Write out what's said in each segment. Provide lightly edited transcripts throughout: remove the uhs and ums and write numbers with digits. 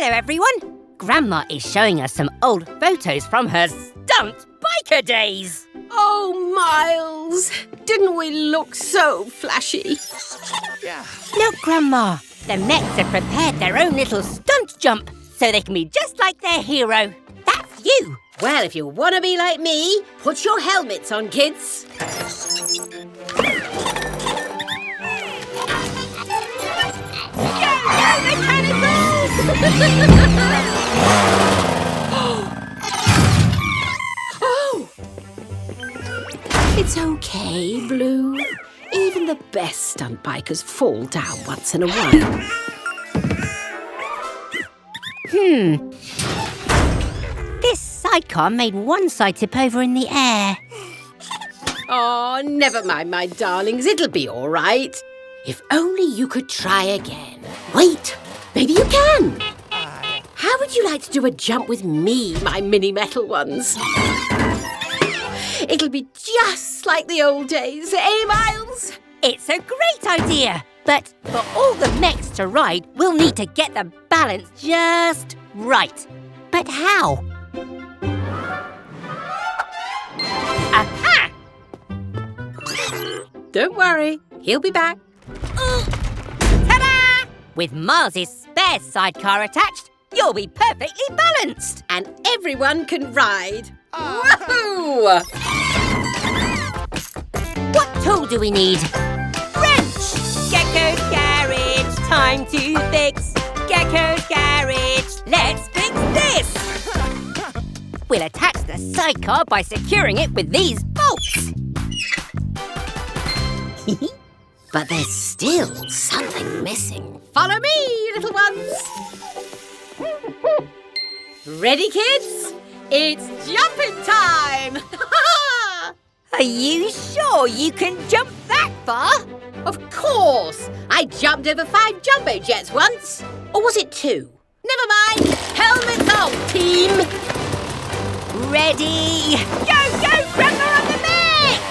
Hello, everyone. Grandma is showing us some old photos from her stunt biker days. Oh, Miles, didn't we look so flashy? Yeah. Look, Grandma, the Mets have prepared their own little stunt jump so they can be just like their hero. That's you. Well, if you want to be like me, put your helmets on, kids. Oh! It's okay, Blue. Even the best stunt bikers fall down once in a while. This sidecar made one side tip over in the air. Oh, never mind, my darlings. It'll be all right. If only you could try again. Wait, maybe you can. How would you like to do a jump with me, my mini metal ones? It'll be just like the old days, eh, Miles? It's a great idea. But for all the mechs to ride, we'll need to get the balance just right. But how? Aha! Don't worry, he'll be back. Ta-da! With Miles's spare sidecar attached, you'll be perfectly balanced. And everyone can ride. Woohoo! What tool do we need? Wrench! Gecko's garage, time to fix. Gecko's garage, let's fix this! We'll attach the sidecar by securing it with these bolts. But there's still something missing. Follow me, little ones. Ready, kids? It's jumping time! Are you sure you can jump that far? Of course! I jumped over 5 jumbo jets once. Or was it 2? Never mind! Helmets on, team! Ready? Go, go, Grandma on the mix!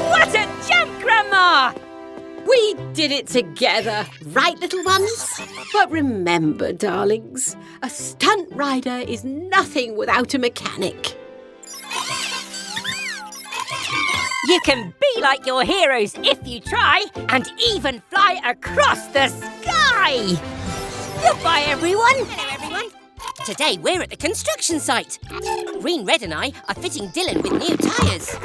What a jump, Grandma! We did it together, right, little ones? But remember, darlings, a stunt rider is nothing without a mechanic. You can be like your heroes if you try, and even fly across the sky! Goodbye, everyone! Hello, everyone! Today we're at the construction site. Green, Red and I are fitting Dylan with new tyres.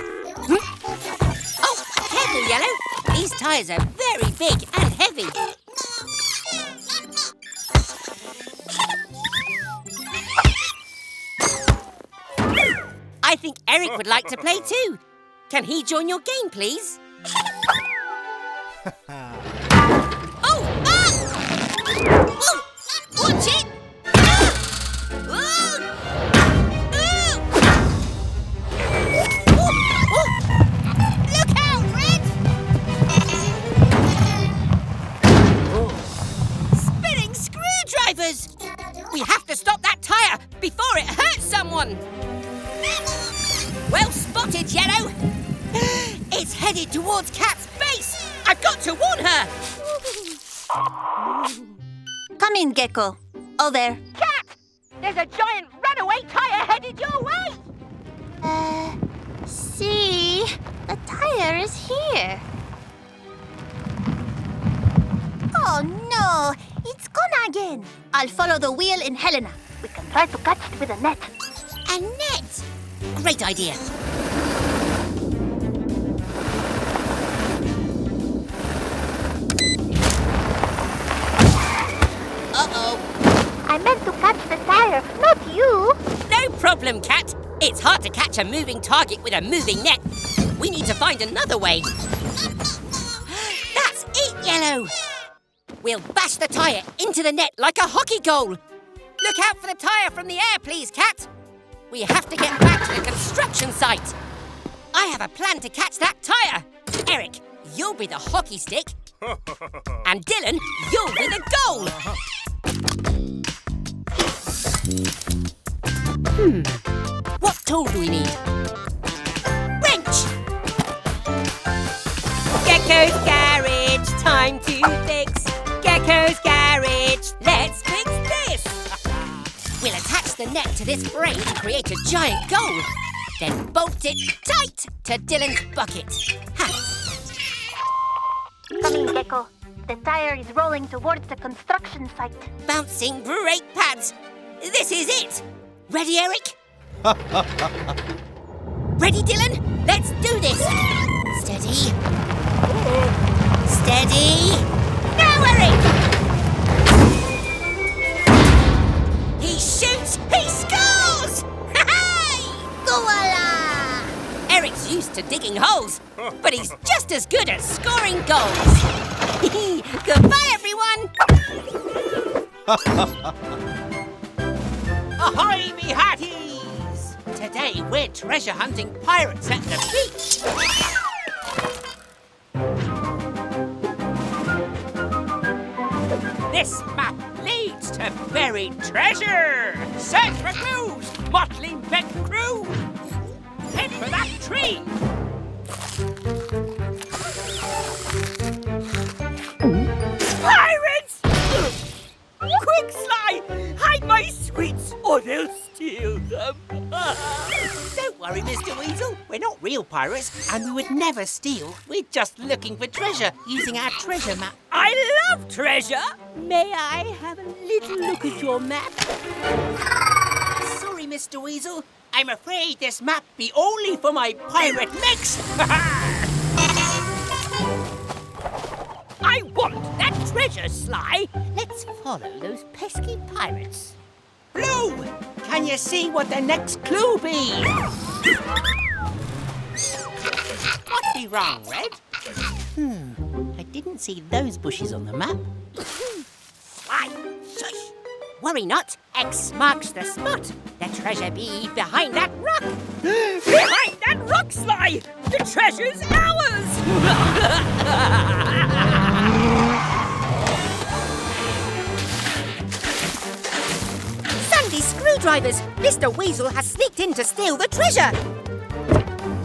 Oh, careful, Yellow! These tyres are very big and heavy. I think Eric would like to play too. Can he join your game, please? Oh! Ah! Oh! Watch it! Ah! Oh! Oh! Oh! Look out, Red! Spinning screwdrivers! We have to stop that tyre before it hurts someone! Well spotted, Yellow! It's headed towards Cat's base! I've got to warn her! Come in, Gecko. Over. Cat! There's a giant runaway tire headed your way! See? The tire is here. Oh, no. It's gone again. I'll follow the wheel in Helena. We can try to catch it with a net. A net! Great idea. Uh-oh. I meant to catch the tire, not you. No problem, Cat. It's hard to catch a moving target with a moving net. We need to find another way. That's it, Yellow. We'll bash the tyre into the net like a hockey goal. Look out for the tyre from the air, please, Cat. We have to get back to the construction site. I have a plan to catch that tyre. Eric, you'll be the hockey stick. And Dylan, you'll be the goal. What tool do we need? Wrench! Gecko's garage, time to fix. Gecko's garage, let's fix this. We'll attach the net to this frame to create a giant goal. Then bolt it tight to Dylan's bucket. Ha. Coming, Gecko. The tire is rolling towards the construction site. Bouncing brake pads. This is it. Ready, Eric? Ready, Dylan? Let's do this. Steady. Steady. Now, Eric! He shoots. He scores! Voila! Eric's used to digging holes, but he's just as good at scoring goals. Goodbye, everyone! Ahoy, me hearties! Today we're treasure hunting pirates at the beach. This map leads to buried treasure. Search for clues, mottling Beck crew. Head for that tree. Pirates! Quick, Sly! Hide my sweets or they'll steal them. Don't worry, Mr. Weasel. We're not real pirates and we would never steal. We're just looking for treasure using our treasure map. I love treasure. May I have a little look at your map? Sorry, Mr. Weasel. I'm afraid this map be only for my pirate mix. I want that treasure, Sly. Let's follow those pesky pirates. Blue, can you see what the next clue be? What'd be wrong, Red? I didn't see those bushes on the map. Sly, shush. Worry not, X marks the spot. The treasure be behind that rock. Behind that rock, Sly! The treasure's ours! Sandy screwdrivers! Mr. Weasel has sneaked in to steal the treasure!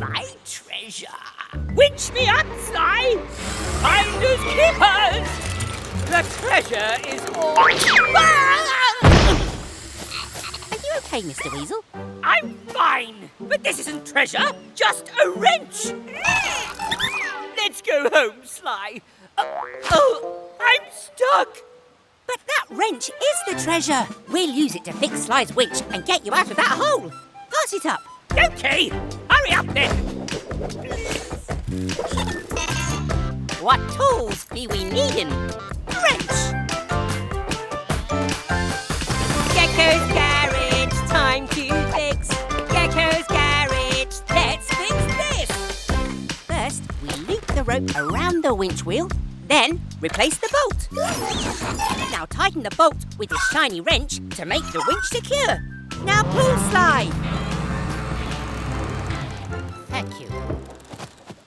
My treasure! Winch me up, Sly! Finders keepers! The treasure is all... Are you okay, Mr. Weasel? I'm fine! But this isn't treasure, just a wrench! Let's go home, Sly. I'm stuck! But that wrench is the treasure. We'll use it to fix Sly's winch and get you out of that hole. Pass it up. Okay, hurry up then. What tools be we needing? Wrench. Gecko's garage, time to fix. Gecko's garage, let's fix this. First, we loop the rope around the winch wheel. Then, replace the bolt. Now tighten the bolt with the shiny wrench to make the winch secure. Now pull, Sly. Thank you.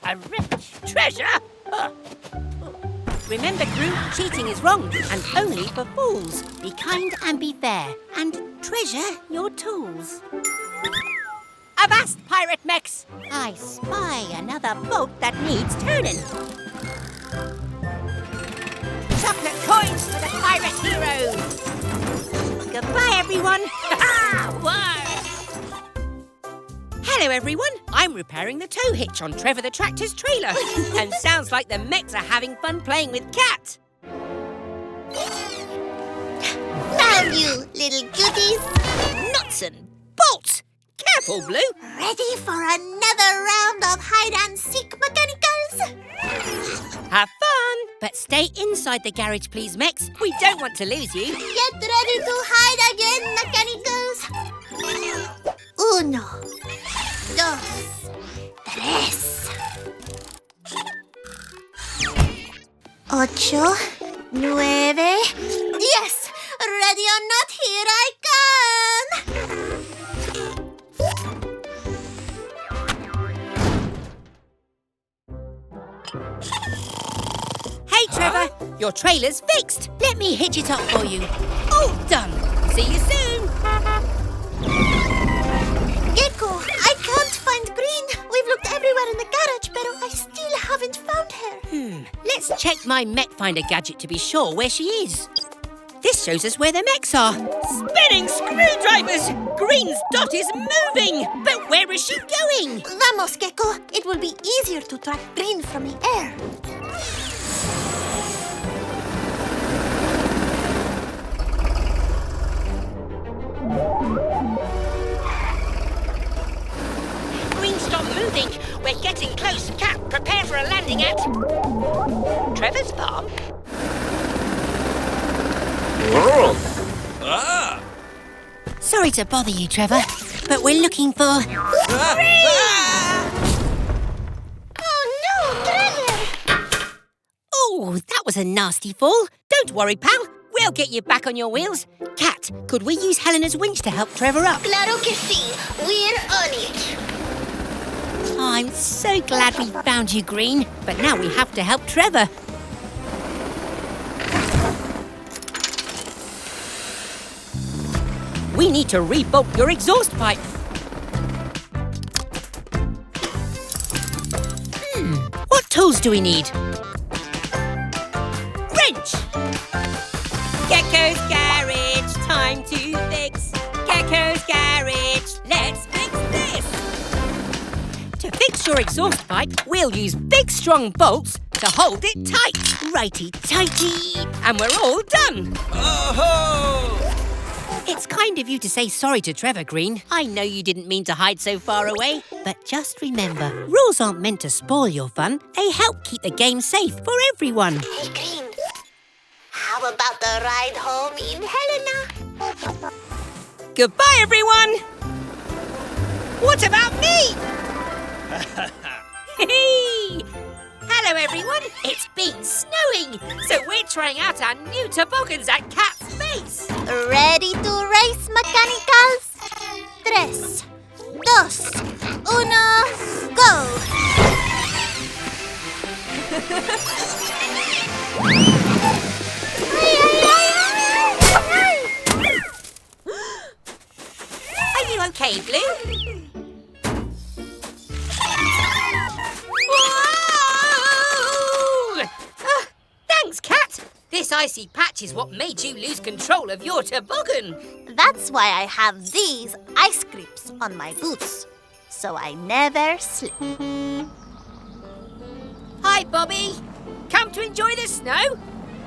A rich treasure? Remember, crew, cheating is wrong and only for fools. Be kind and be fair and treasure your tools. Avast, pirate mechs! I spy another boat that needs turning. Chocolate coins for the pirate heroes! Goodbye, everyone! Hello, everyone. I'm repairing the tow hitch on Trevor the Tractor's trailer. And sounds like the mechs are having fun playing with Cat. Found you, little goodies. Nuts and bolts! Careful, Blue. Ready for another round of hide-and-seek mechanicals? Have fun, but stay inside the garage, please, mechs. We don't want to lose you. Get ready to hide again, mechanicals. 1, 2, 3. 8, 9, 10. Ready or not, here I come. Hey, Trevor, your trailer's fixed. Let me hitch it up for you. All done. See you soon. Get Gecko, I can't find Green. We've looked everywhere in the garage, but I still haven't found her. Let's check my mech finder gadget to be sure where she is. This shows us where the mechs are. Spinning screwdrivers! Green's dot is moving! But where is she going? Vamos, Gecko. It will be easier to track Green from the air. Green, stop moving. We're getting close. Cat, prepare for a landing at Trevor's farm. Sorry to bother you, Trevor, but we're looking for... Oh, no, Trevor! Oh, that was a nasty fall. Don't worry, pal. We'll get you back on your wheels. Cat, could we use Helena's winch to help Trevor up? Claro que sí. We're on it. Oh, I'm so glad we found you, Green. But now we have to help Trevor. We need to re-bolt your exhaust pipe. What tools do we need? Wrench! Gecko's garage, time to fix. Gecko's garage, let's fix this. To fix your exhaust pipe, we'll use big strong bolts to hold it tight. Righty-tighty. And we're all done. Oh-ho! It's kind of you to say sorry to Trevor, Green. I know you didn't mean to hide so far away. But just remember, rules aren't meant to spoil your fun. They help keep the game safe for everyone. Hey, Green. How about the ride home in Helena? Goodbye, everyone! What about me? Hey! Hello, everyone. It's been snowing, so we're trying out our new toboggans at Cat's Base. Ready to race, mechanicals? 3, 2, 1, go! Are you okay, Blue? Whoa! Thanks, Cat. This icy patch is what made you lose control of your toboggan. That's why I have these ice grips on my boots, so I never slip. Hi, Bobby. Come to enjoy the snow?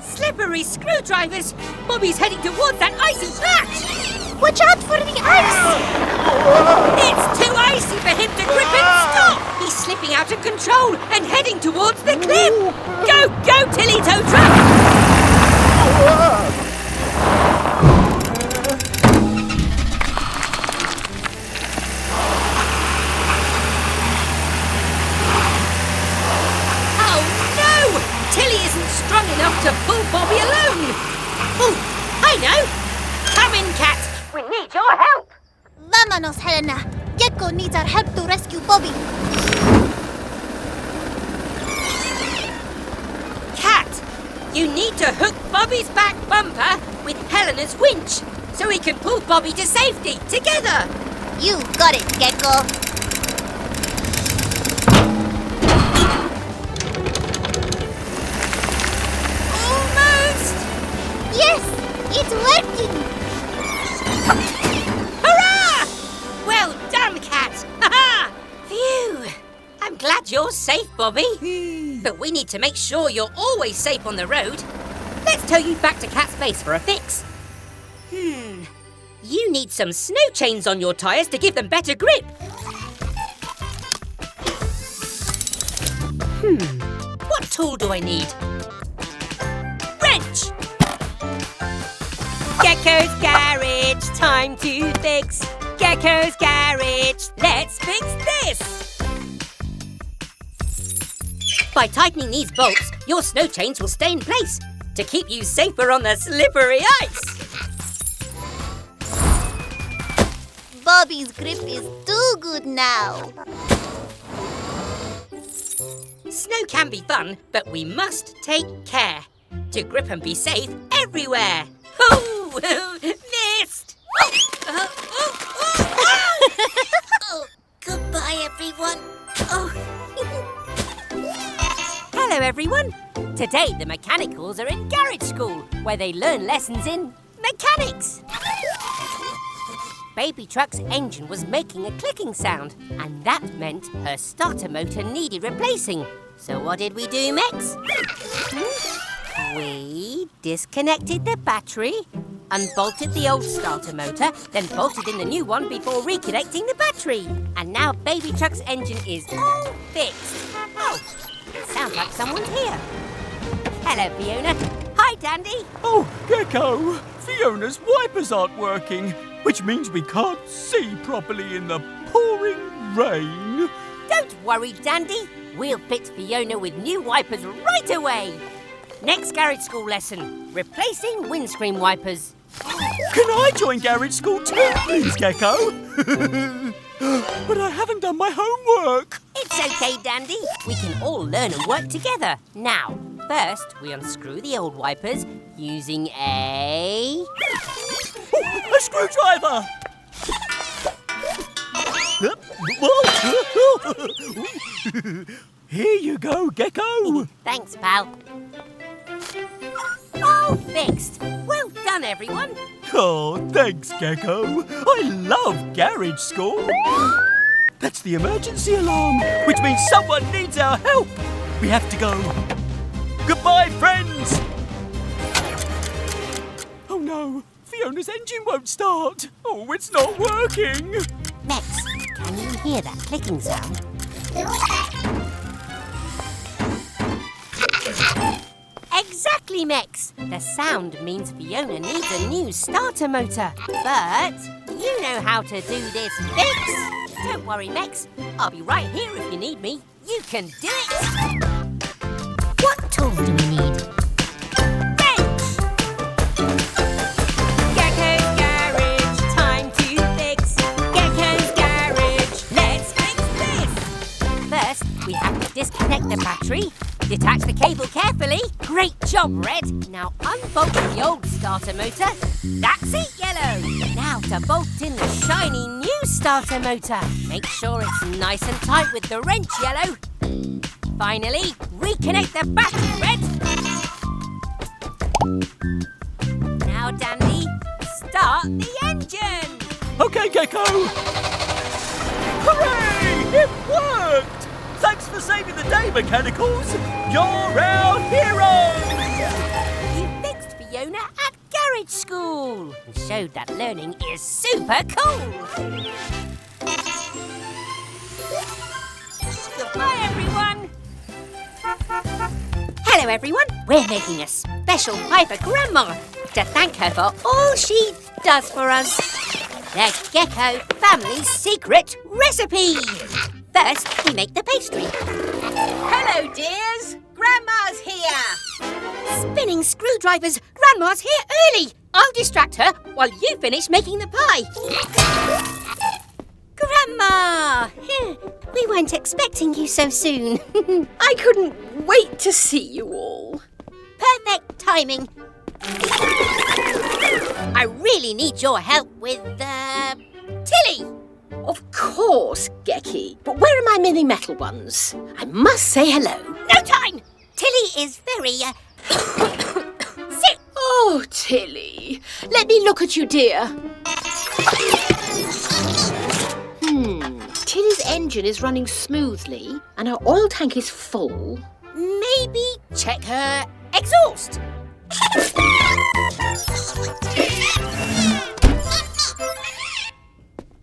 Slippery screwdrivers. Bobby's heading towards that icy patch. Watch out for the ice! It's too icy for him to grip and stop. He's slipping out of control and heading towards the cliff. Go, go, Tilly Tow Truck! Oh no! Tilly isn't strong enough to pull Bobby alone. Oh, I know. Come in, Cat. We need your help. Vámonos, Helena. Gecko needs our help to rescue Bobby. Cat, you need to hook Bobby's back bumper with Helena's winch so he can pull Bobby to safety together. You got it, Gecko. Almost. Yes, it's working. Hurrah! Well done, Cat. Ha-ha! Phew. I'm glad you're safe, Bobby. But we need to make sure you're always safe on the road. Let's tow you back to Cat's Base for a fix. You need some snow chains on your tyres to give them better grip. What tool do I need? Wrench! Gecko's garage, time to fix. Gecko's garage, let's fix this. By tightening these bolts, your snow chains will stay in place to keep you safer on the slippery ice. Bobby's grip is too good now. Snow can be fun, but we must take care to grip and be safe everywhere. Oh, missed! everyone. Oh. Hello, everyone. Today, the mechanicals are in garage school, where they learn lessons in mechanics. Baby Truck's engine was making a clicking sound, and that meant her starter motor needed replacing. So what did we do, Mex? We disconnected the battery, unbolted the old starter motor, then bolted in the new one before reconnecting the battery. And now Baby Truck's engine is all fixed. Oh, it sounds like someone's here. Hello, Fiona. Hi, Dandy. Oh, Gecko! Fiona's wipers aren't working, which means we can't see properly in the pouring rain. Don't worry, Dandy. We'll fit Fiona with new wipers right away. Next garage school lesson, replacing windscreen wipers. Can I join garage school too, please, Gecko? But I haven't done my homework. It's okay, Dandy. We can all learn and work together. Now, first, we unscrew the old wipers using a screwdriver! Here you go, Gecko. Thanks, pal. All fixed. Well done, everyone. Oh, thanks, Gecko. I love garage school. That's the emergency alarm, which means someone needs our help. We have to go. Goodbye, friends. Oh, no. Fiona's engine won't start. Oh, it's not working. Mex, can you hear that clicking sound? Exactly, Mex. The sound means Fiona needs a new starter motor. But you know how to do this fix. Don't worry, Mex. I'll be right here if you need me. You can do it. What tools do we need? Wrench! Gecko's garage, time to fix. Gecko's garage, let's fix this. First, we have to disconnect the battery. Detach the cable carefully. Great job, Red. Now unbolt the old starter motor. That's it, Yellow. Now to bolt in the shiny new starter motor. Make sure it's nice and tight with the wrench, Yellow. Finally, reconnect the battery, Red. Now, Dandy, start the engine. OK, Gecko. Hooray! It worked! Thanks for saving the day, Mechanicals! You're our heroes! You fixed Fiona at garage school and showed that learning is super cool. Goodbye, everyone. Hello, everyone. We're making a special pie for Grandma to thank her for all she does for us. The Gecko family's secret recipe. First, we make the pastry. Hello, dears. Grandma's here. Spinning screwdrivers. Grandma's here early. I'll distract her while you finish making the pie. Grandma! We weren't expecting you so soon. I couldn't wait to see you all. Perfect timing. I really need your help with, Tilly. Of course, Gecky. But where are my mini metal ones? I must say hello. No time! Tilly is very, sick. Oh, Tilly. Let me look at you, dear. Tilly's engine is running smoothly and her oil tank is full. Maybe check her exhaust.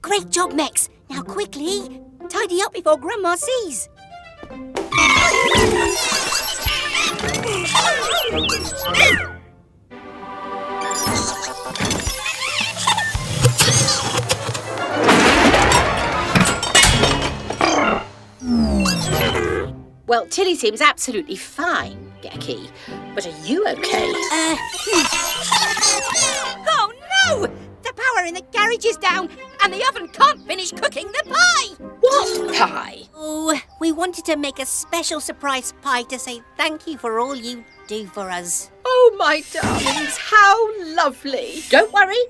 Great job, Mex. Now quickly, tidy up before Grandma sees. Well, Tilly seems absolutely fine, Gecky. But are you okay? Oh, no! The power in the garage is down, and the oven can't finish cooking the pie! What pie? Oh, we wanted to make a special surprise pie to say thank you for all you do for us. Oh, my darlings, how lovely. Don't worry.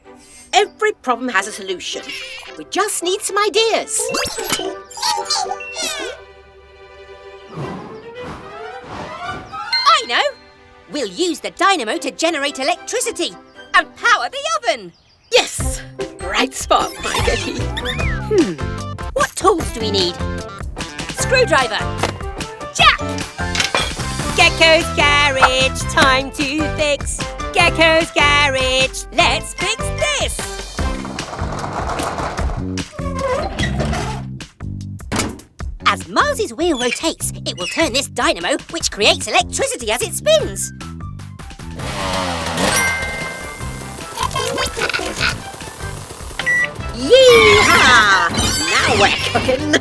Every problem has a solution. We just need some ideas. I know! We'll use the dynamo to generate electricity and power the oven. Yes, bright spark, my Gecko. What tools do we need? Screwdriver. Jack. Gecko's garage, time to fix. Gecko's garage, let's fix this. As Miles's wheel rotates, it will turn this dynamo, which creates electricity as it spins. Yee-haw! Now we're cooking.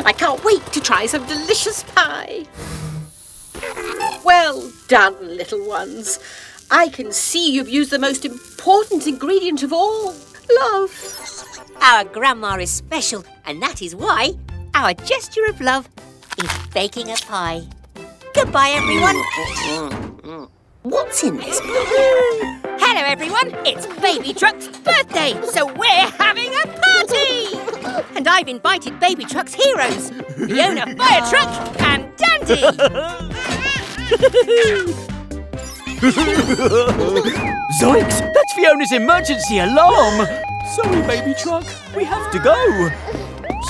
I can't wait to try some delicious pie. Well done, little ones. I can see you've used the most important ingredient of all, love. Our grandma is special, and that is why our gesture of love is baking a pie. Goodbye, everyone. What's in this book? Hello, everyone. It's Baby Truck's birthday, so we're having a party. And I've invited Baby Truck's heroes, Fiona Fire Truck and Dandy. Zoinks! That's Fiona's emergency alarm! Sorry, baby truck. We have to go.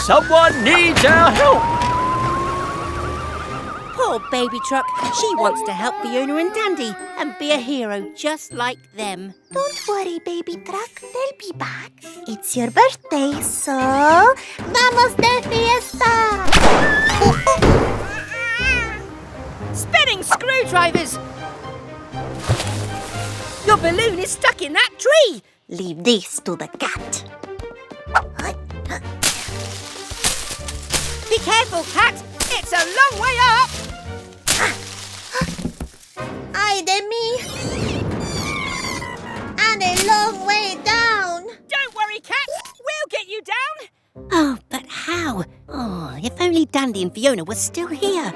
Someone needs our help. Poor Baby Truck. She wants to help Fiona and Dandy and be a hero just like them. Don't worry, baby truck. They'll be back. It's your birthday, so vamos de fiesta! Spinning screwdrivers! Your balloon is stuck in that tree. Leave this to the cat. Be careful, Cat. It's a long way up. Ay de mí. And a long way down. Don't worry, Cat. We'll get you down. Oh, but how? Oh, if only Dandy and Fiona were still here.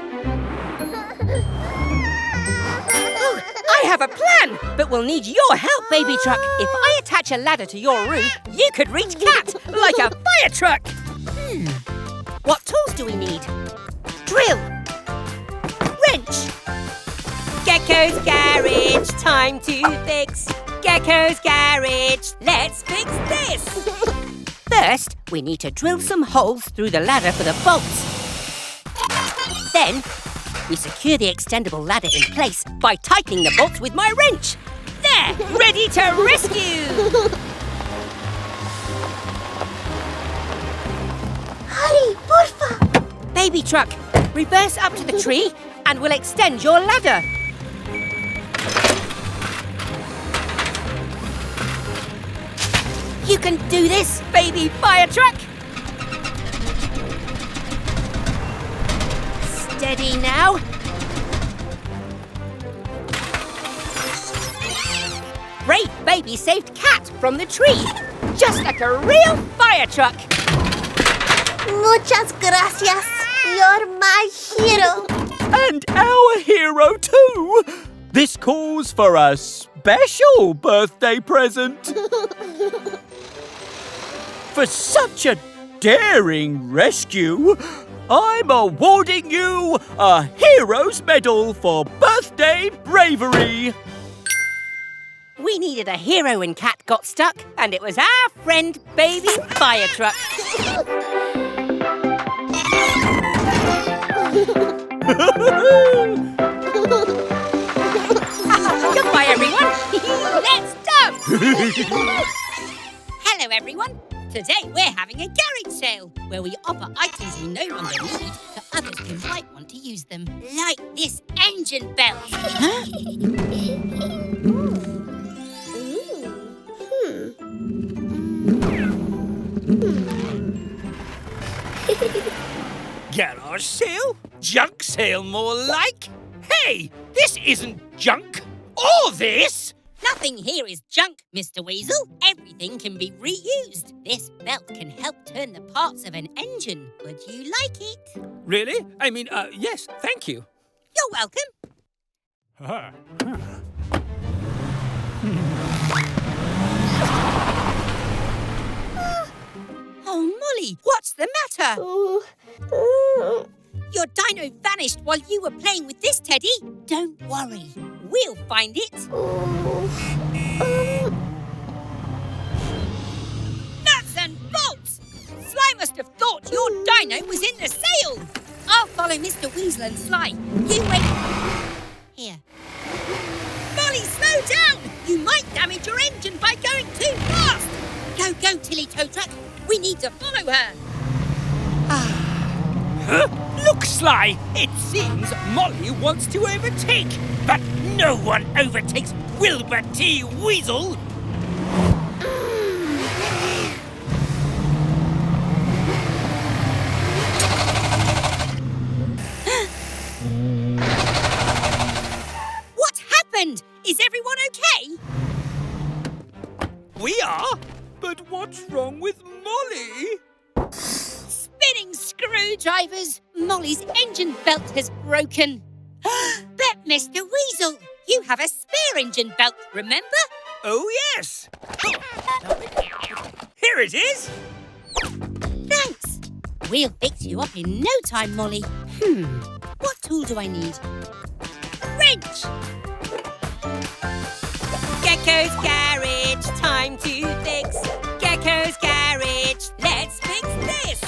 I have a plan, but we'll need your help, Baby Truck. If I attach a ladder to your roof, you could reach Cat like a fire truck. What tools do we need? Drill. Wrench. Gecko's garage, time to fix. Gecko's garage, let's fix this. First, we need to drill some holes through the ladder for the bolts. Then, we secure the extendable ladder in place by tightening the bolts with my wrench. There, ready to rescue! Hurry, porfa! Baby Truck, reverse up to the tree and we'll extend your ladder. You can do this, Baby Fire Truck! Steady now. Brave Baby saved Cat from the tree, just like a real fire truck. Muchas gracias. You're my hero. And our hero too. This calls for a special birthday present. For such a daring rescue, I'm awarding you a Hero's Medal for birthday bravery. We needed a hero when Cat got stuck, and it was our friend Baby Fire Truck. Goodbye, everyone. Let's dance. Hello, everyone. Today we're having a garage sale where we offer items we no longer need to others who might want to use them, like this engine belt. Huh? Garage sale? Junk sale, more like? Hey, this isn't junk. Or this. Nothing here is junk, Mr. Weasel. Everything can be reused. This belt can help turn the parts of an engine. Would you like it? Really? I mean, yes, thank you. You're welcome. Oh, Molly, what's the matter? Your dino vanished while you were playing with this teddy. Don't worry, we'll find it. Nuts and bolts! Sly must have thought your dino was in the sail. I'll follow Mr. Weasel and Sly. You wait. Here. Molly, slow down! You might damage your engine by going too fast. Go, Tilly Tow Truck. We need to follow her. Huh? Look, Sly! It seems Molly wants to overtake, but no one overtakes Wilbur T. Weasel! What happened? Is everyone okay? We are? But what's wrong with Molly? Spinning screwdrivers! Molly's engine belt has broken. But Mr. Weasel, you have a spare engine belt, remember? Oh, yes! Here it is! Thanks! We'll fix you up in no time, Molly. What tool do I need? Wrench! Gecko's garage, time to fix. Gecko's garage, let's fix this!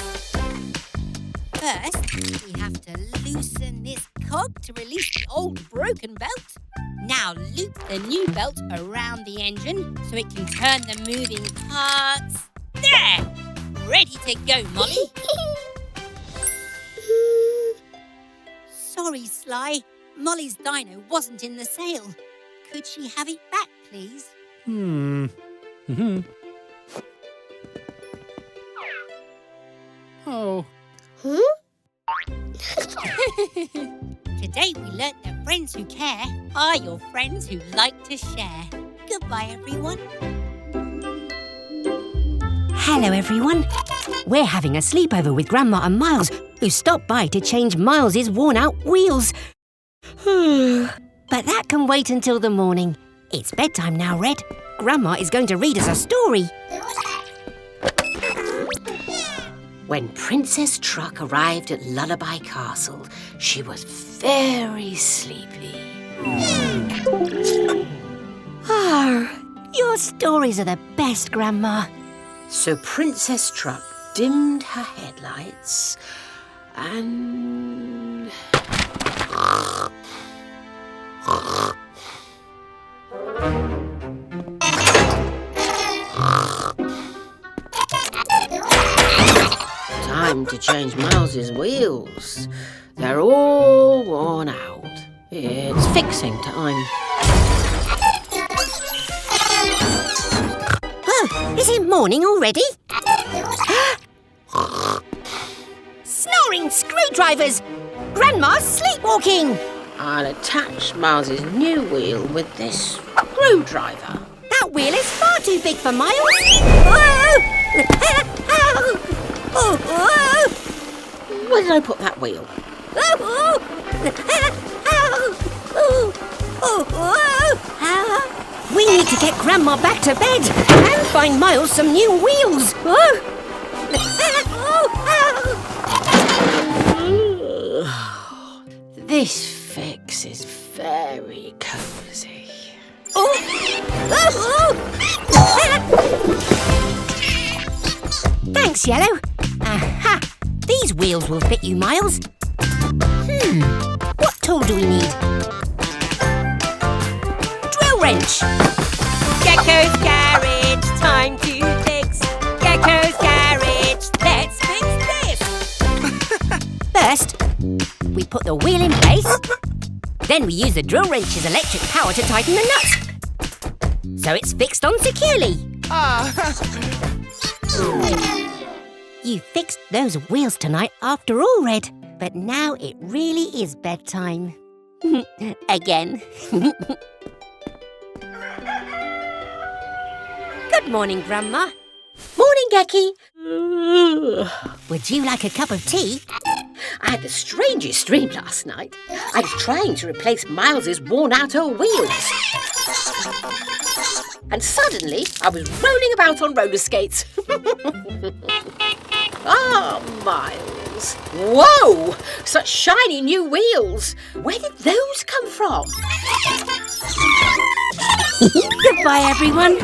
First, we have to loosen this cog to release the old broken belt. Now loop the new belt around the engine so it can turn the moving parts. There! Ready to go, Molly. Sorry, Sly. Molly's dino wasn't in the sail. Could she have it back, please? Oh. Today we learnt that friends who care are your friends who like to share. Goodbye, everyone. Hello, everyone. We're having a sleepover with Grandma and Miles, who stopped by to change Miles's worn-out wheels. But that can wait until the morning. It's bedtime now, Red. Grandma is going to read us a story. When Princess Truck arrived at Lullaby Castle, she was very sleepy. Your stories are the best, Grandma. So Princess Truck dimmed her headlights and... Time to change Miles's wheels. They're all worn out. It's fixing time. Oh, is it morning already? Snoring screwdrivers! Grandma's sleepwalking! I'll attach Miles's new wheel with this screwdriver. That wheel is far too big for Miles. Whoa! Where did I put that wheel? We need to get Grandma back to bed and find Miles some new wheels. This fix is very cozy. Thanks, Yellow. Aha! These wheels will fit you, Miles. What tool do we need? Drill wrench. Gecko's garage, time to fix. Gecko's garage, let's fix this. First, we put the wheel in place. Then we use the drill wrench's electric power to tighten the nuts. So it's fixed on securely. You fixed those wheels tonight after all, Red. But now it really is bedtime. Again. Good morning, Grandma. Morning, Gecko. Would you like a cup of tea? I had the strangest dream last night. I was trying to replace Miles's worn-out old wheels. And suddenly, I was rolling about on roller skates. Ah, Miles. Whoa! Such shiny new wheels. Where did those come from? Goodbye, everyone.